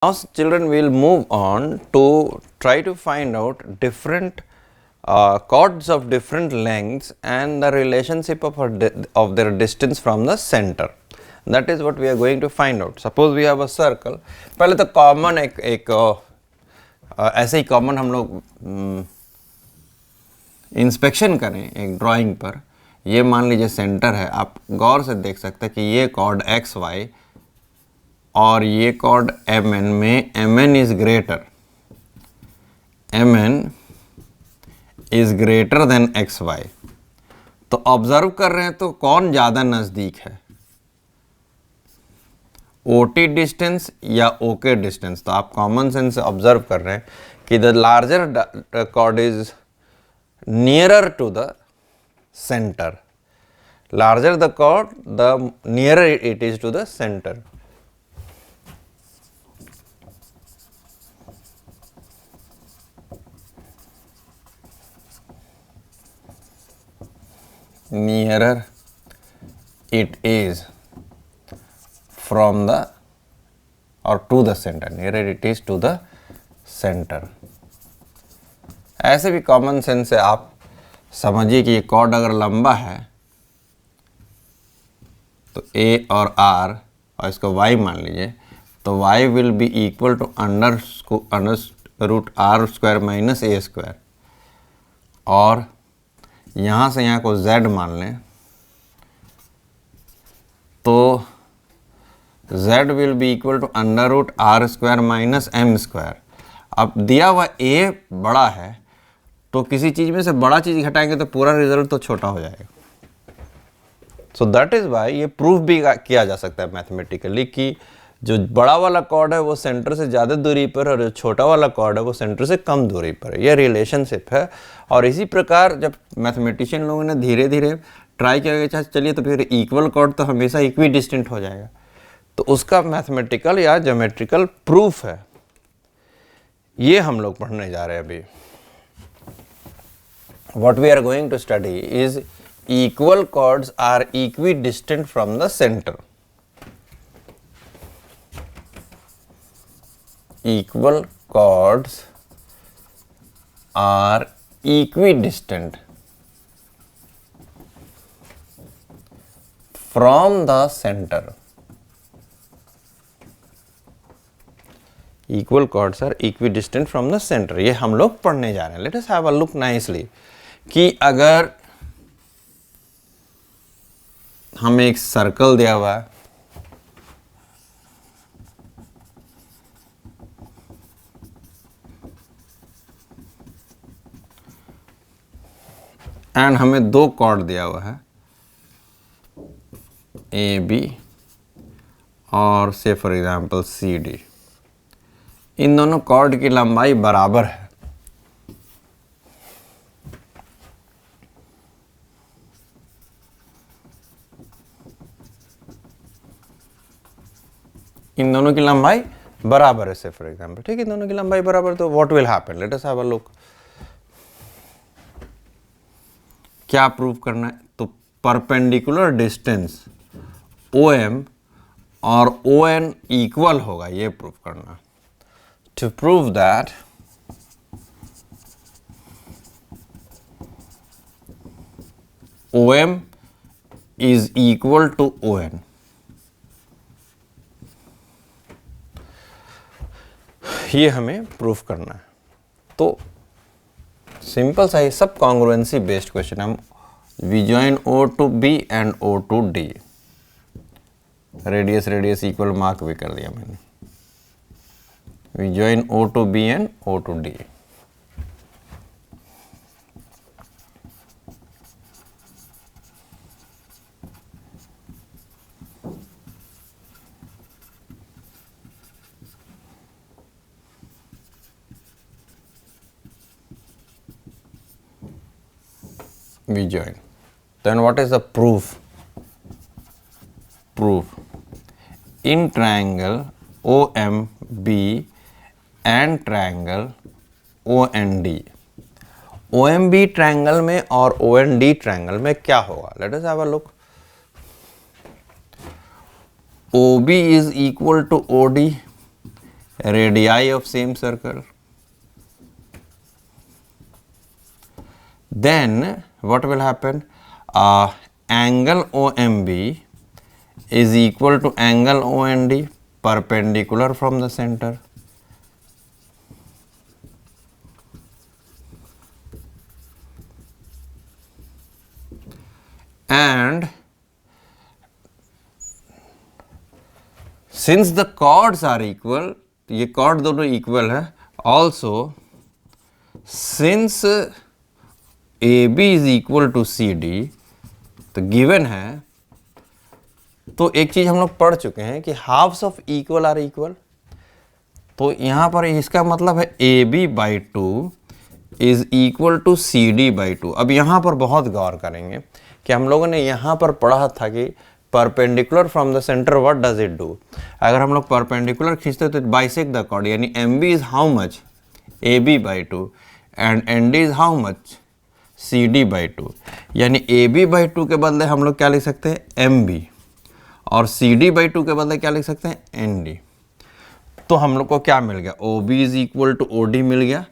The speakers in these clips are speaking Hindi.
Now children will move on to try to find out different chords of different lengths and the relationship of their distance from the center. That is what we are going to find out. Suppose we have a circle. पहले तो common एक ऐसे ही common हम लोग इंस्पेक्शन करें एक ड्राइंग पर. ये मान लीजिए सेंटर है. आप गौर से देख सकते हैं कि ये कॉर्ड एक्स वाई और ये कॉर्ड एम एन में M N is greater, M N is greater than X Y. तो ऑब्जर्व कर रहे हैं तो कौन ज़्यादा नज़दीक है, ओ टी डिस्टेंस या ओके डिस्टेंस. तो आप कॉमन सेंस से ऑब्जर्व कर रहे हैं कि the larger chord is nearer to the center. Larger the chord, the nearer it is to the center. Nearer it is from the or to the center. Nearer it is to the center. ऐसे भी कॉमन सेंस से आप समझिए कि ये कॉर्ड अगर लंबा है तो ए और आर और इसको y मान लीजिए, तो y will be equal to under root R square minus A square. और यहाँ से यहाँ को z मान लें तो z will be equal to under root R square minus M square. अब दिया हुआ a बड़ा है तो किसी चीज़ में से बड़ा चीज़ घटाएंगे तो पूरा रिजल्ट तो छोटा हो जाएगा. सो दैट इज़ वाई ये प्रूफ भी किया जा सकता है मैथमेटिकली कि जो बड़ा वाला कॉर्ड है वो सेंटर से ज़्यादा दूरी पर और जो छोटा वाला कॉर्ड है वो सेंटर से कम दूरी पर है. ये रिलेशनशिप है. और इसी प्रकार जब मैथमेटिशियन लोगों ने धीरे धीरे ट्राई किया कि चलिए तो फिर इक्वल कॉर्ड तो हमेशा इक्वी डिस्टेंट हो जाएगा, तो उसका मैथमेटिकल या ज्योमेट्रिकल प्रूफ है. ये हम लोग पढ़ने जा रहे हैं अभी. What we are going to study is equal chords are equidistant from the center. Equal chords are equidistant from the center. Equal chords are equidistant from the center. ये हम लोग पढ़ने जा रहे हैं. Let us have a look nicely. कि अगर हमें एक सर्कल दिया हुआ है एंड हमें दो कॉर्ड दिया हुआ है ए बी और से फॉर एग्जांपल सी डी. इन दोनों कॉर्ड की लंबाई बराबर है. इन दोनों की लंबाई बराबर है से फॉर एग्जांपल. ठीक है, इन दोनों की लंबाई बराबर. तो what will happen, let us have a look. क्या प्रूव करना है, तो परपेंडिकुलर डिस्टेंस ओ एम और ओ एन इक्वल होगा, ये प्रूव करना. To prove that O M is equal to O N, ये हमें प्रूफ करना है. तो सिंपल सा ही सब कॉन्ग्रुएंसी बेस्ड क्वेश्चन. हम we join O to B and O to D. Radius radius equal mark भी कर दिया मैंने. We join O to B and O to D. We join. Then what is the proof? Proof in triangle OMB and triangle OND. OMB triangle में और OND triangle में क्या होगा? Let us have a look. OB is equal to OD radii of same circle. Then what will happen? Angle OMB is equal to angle OND perpendicular from the center. And since the chords are equal, ये chord दोनों equal है, also since AB is equal to CD, तो given है, तो एक चीज हम लोग पढ़ चुके हैं कि halves of equal are equal, तो यहाँ पर इसका मतलब है AB by 2 is equal to CD by 2। अब यहाँ पर बहुत गौर करेंगे कि हम लोगों ने यहाँ पर पढ़ा था कि perpendicular from the centre what does it do. अगर हम लोग परपेंडिकुलर खींचते तो बाइसेक्ट द कॉर्ड, यानी MB is how much AB by 2 and ND is how much CD by 2, यानी AB by 2 के बदले हम लोग क्या लिख सकते हैं MB, और CD by 2 के बदले क्या लिख सकते हैं ND। तो हम लोग को क्या मिल गया? OB is equal to OD मिल गया,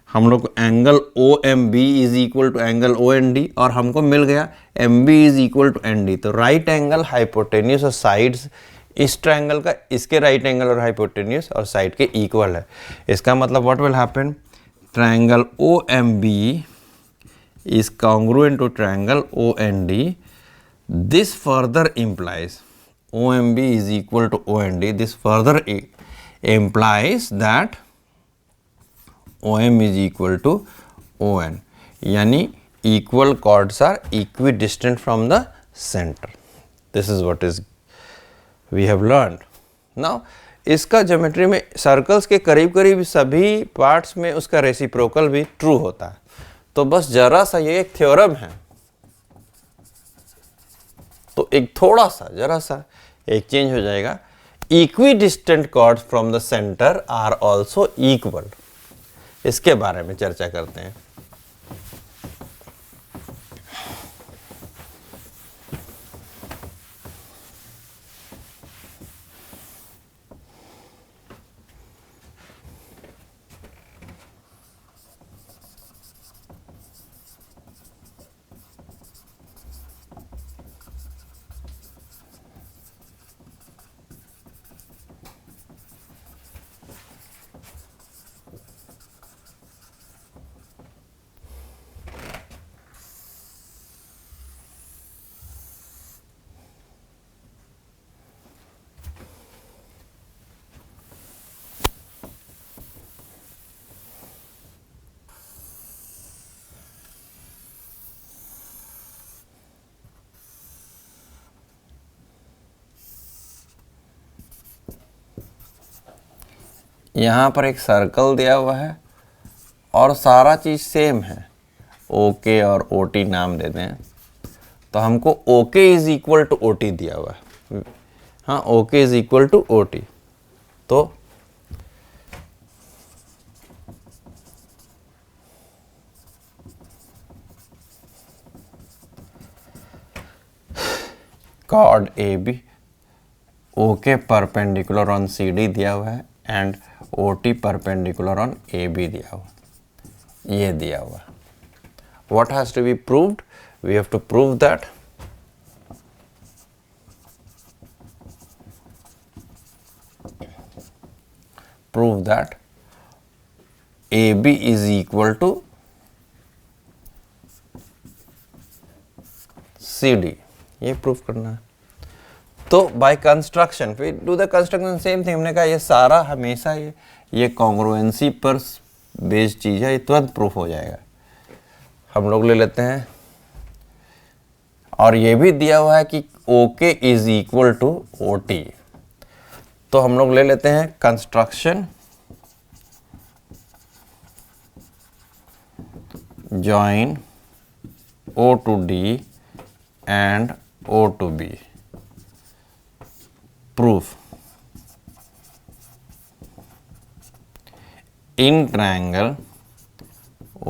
हम लोग को angle OMB is equal to angle OND, और हमको मिल गया MB is equal to ND। तो राइट एंगल, हाइपोटेन्यूस और साइड्स इस ट्रायंगल का इसके राइट एंगल और हाइपोटेन्यूस और साइड के इक्वल है। इसका मतलब what will happen? Triangle OMB is congruent to triangle OND. This further implies OMB is equal to OND. This further implies that OM is equal to ON. यानी equal chords are equidistant from the center. This is what is we have learned. Now इसका ज्योमेट्री में सर्कल्स के करीब करीब सभी पार्ट्स में उसका रेसिप्रोकल भी ट्रू होता है। तो बस जरा सा ये एक थ्योरम है, तो एक थोड़ा सा जरा सा एक चेंज हो जाएगा। Equidistant chords from the centre are also equal. इसके बारे में चर्चा करते हैं। यहाँ पर एक सर्कल दिया हुआ है और सारा चीज़ सेम है, ओके और ओटी नाम देते हैं। तो हमको OK is equal to OT दिया हुआ है। हाँ, OK is equal to OT. तो chord A B, OK perpendicular on C D दिया हुआ है and OT perpendicular on AB दिया हुआ, ये दिया हुआ। What has to be proved? We have to prove that AB is equal to CD, ये प्रूव करना है। तो बाय कंस्ट्रक्शन फिर do the construction same thing. हमने कहा ये सारा हमेशा ये कॉन्ग्रुएंसी पर बेस्ड चीज़ है, ये तुरंत प्रूफ हो जाएगा। हम लोग ले लेते हैं, और ये भी दिया हुआ है कि O K is equal to OT. तो हम लोग ले लेते हैं construction join O to D and O to B। Proof in triangle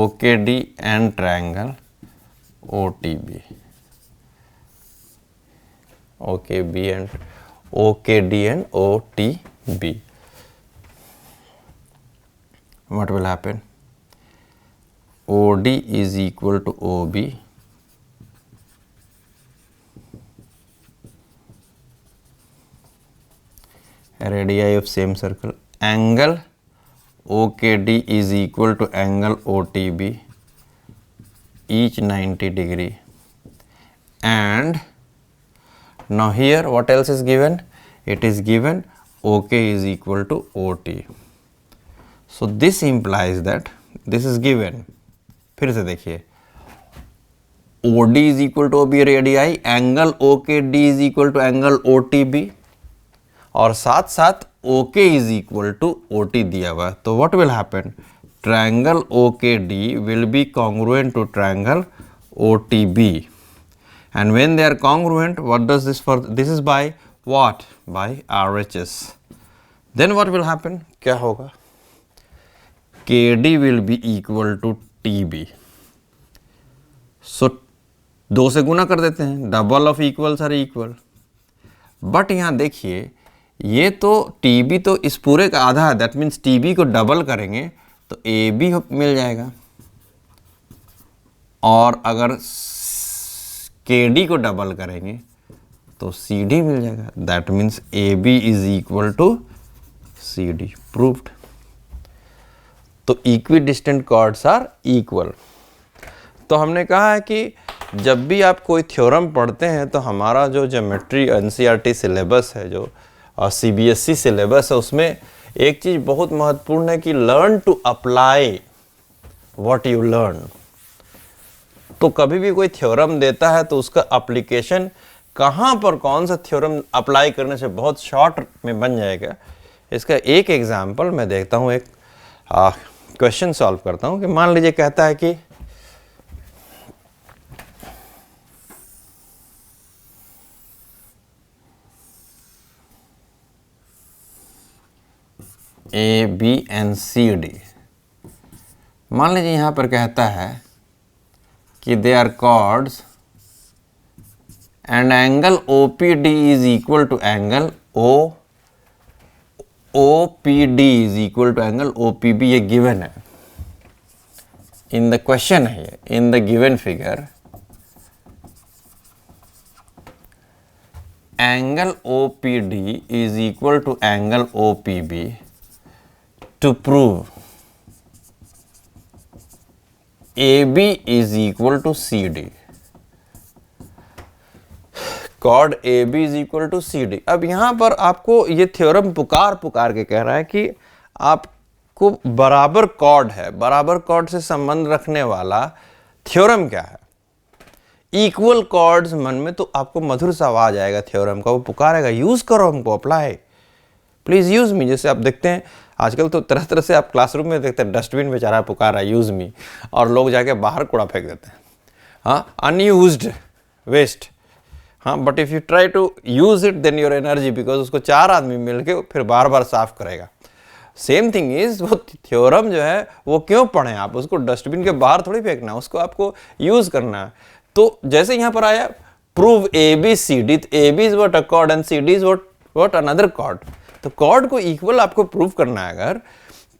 OKD and triangle OTB, OKD and OTB। what will happen? OD is equal to OB radii of same circle. Angle OKD is equal to angle OTB, each 90 degree. And now here what else is given? It is given OK is equal to OT. So this implies that this is given. फिर से देखिए, OD is equal to OB radii, angle OKD is equal to angle OTB, और साथ साथ OK is equal to OT दिया हुआ है. तो what will happen? Triangle OKD will be congruent to triangle OTB. And when they are congruent, what does this for? This is by what? By RHS. Then what will happen? क्या होगा? KD will be equal to TB. So 2 से गुना कर देते हैं, double of equals are equal. But यहाँ देखिए, ये तो TB तो इस पूरे का आधा है, दैट मीन्स TB को डबल करेंगे तो AB मिल जाएगा, और अगर KD को डबल करेंगे तो CD मिल जाएगा. That means AB is equal to CD. Proved. तो equidistant chords are equal. तो हमने कहा है कि जब भी आप कोई थ्योरम पढ़ते हैं तो हमारा जो ज्योमेट्री NCERT सिलेबस है, जो CBSE सिलेबस है, उसमें एक चीज़ बहुत महत्वपूर्ण है कि learn to apply what you learn. तो कभी भी कोई थ्योरम देता है तो उसका एप्लीकेशन कहाँ पर कौन सा थ्योरम अप्लाई करने से बहुत शॉर्ट में बन जाएगा. इसका एक एग्जांपल मैं देखता हूँ, एक क्वेश्चन सॉल्व करता हूँ कि मान लीजिए कहता है कि A, B and C, D. मान लीजिए यहाँ पर कहता है कि they are chords and angle OPD is equal to angle OPD is equal to angle OPB. ये given है, in the question है, in the given figure angle OPD is equal to angle OPB. To prove AB is equal to CD. Chord AB is equal to CD. अब यहाँ पर आपको ये थ्योरम पुकार के कह रहा है कि आपको बराबर कॉर्ड है, बराबर कॉर्ड से संबंध रखने वाला थ्योरम क्या है. इक्वल कॉर्ड्स मन में तो आपको मधुर सा आवाज आएगा थ्योरम का, वो पुकारेगा यूज करो हमको, अप्लाई, प्लीज यूज मी. जैसे आप देखते हैं आजकल तो तरह तरह से आप क्लासरूम में देखते हैं, डस्टबिन बेचारा पुकार रहा है यूज मी, और लोग जाके बाहर कूड़ा फेंक देते हैं. हाँ, अनयूज्ड वेस्ट. हाँ, but if you try to use it then your energy, because उसको 4 आदमी मिलके फिर बार बार साफ करेगा. सेम थिंग इज, वो थ्योरम जो है वो क्यों पढ़ें आप, उसको डस्टबिन के बाहर थोड़ी फेंकना, उसको आपको यूज करना है. तो जैसे यहाँ पर आया प्रूव ABCD, तो AB is what a chord and CD is what another chord. तो कॉर्ड को इक्वल आपको प्रूव करना है अगर,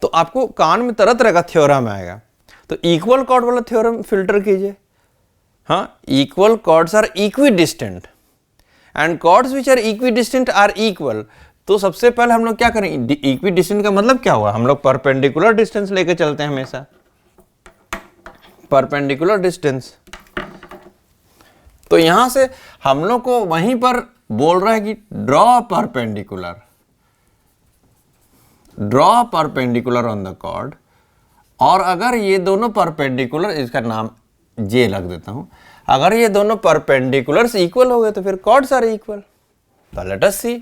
तो आपको कान में तरह तरह का थ्योरम आएगा. तो इक्वल कॉर्ड वाला थ्योरम फिल्टर कीजिए. हाँ, equal chords are equidistant and chords which are equidistant are equal. तो सबसे पहले हम लोग क्या करें, इक्विडिस्टेंट का मतलब क्या हुआ, हम लोग परपेंडिकुलर डिस्टेंस लेके चलते हैं हमेशा, परपेंडिकुलर डिस्टेंस. तो यहां से हम लोग को वहीं पर बोल रहा है कि draw perpendicular on the chord. और अगर ये दोनों परपेंडिकुलर, इसका नाम J लग देता हूं, अगर ये दोनों परपेंडिकुलर्स इक्वल हो गए तो फिर कॉर्ड्स आर इक्वल. तो लेट अस सी,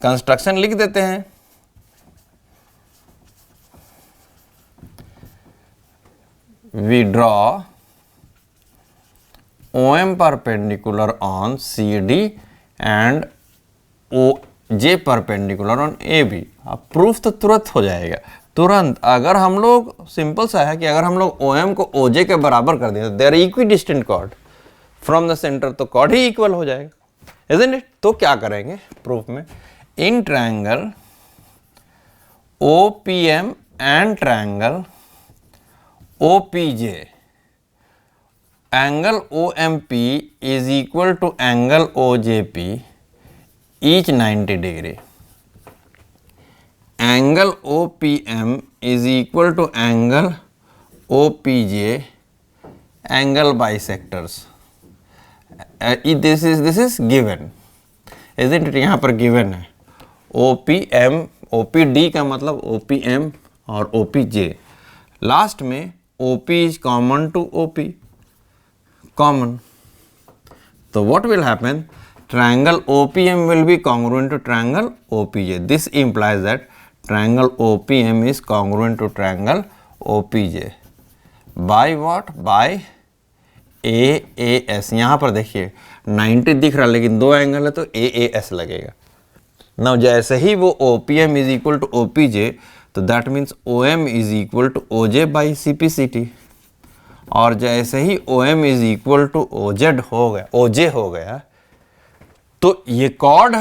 कंस्ट्रक्शन लिख देते हैं. We draw OM perpendicular on CD and OJ perpendicular on AB. अब प्रूफ तो तुरंत हो जाएगा, तुरंत. अगर हम लोग, सिंपल सा है कि अगर हम लोग OM को OJ के बराबर कर दें तो they are equidistant chord from the centre, तो कॉर्ड ही इक्वल हो जाएगा, इजंट इट. तो क्या करेंगे प्रूफ में, in triangle OPM and triangle OPJ. Angle OMP is equal to angle OJP, each 90 degree. Angle OPM is equal to angle OPJ, angle bisectors. This is given, isn't it? यहाँ पर given है OPM, OPD का मतलब OPM और OPJ. लास्ट में OP is common to OP, common. So what will happen? Triangle OPM will be congruent to triangle OPJ. This implies that triangle OPM is congruent to triangle OPJ. By what? By AAS. यहाँ पर देखिए 90 दिख रहा लेकिन दो एंगल है तो AAS लगेगा. Now जैसे ही वो OPM is equal to OPJ तो that means OM is equal to OJ by CPCT. और जैसे ही OM is equal to OJ हो गया तो ये कॉर्ड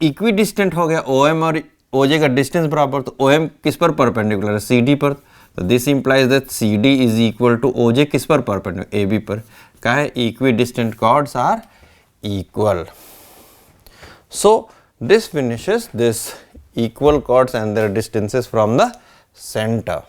इक्वी डिस्टेंट हो गया. OM और OJ का डिस्टेंस बराबर, तो OM किस पर परपेंडिकुलर है? CD पर. तो this implies that CD is equal to OJ किस पर परपेंडिकुलर? AB पर. क्या है? Equidistant chords are equal. So this finishes this equal chords and their distances from the center.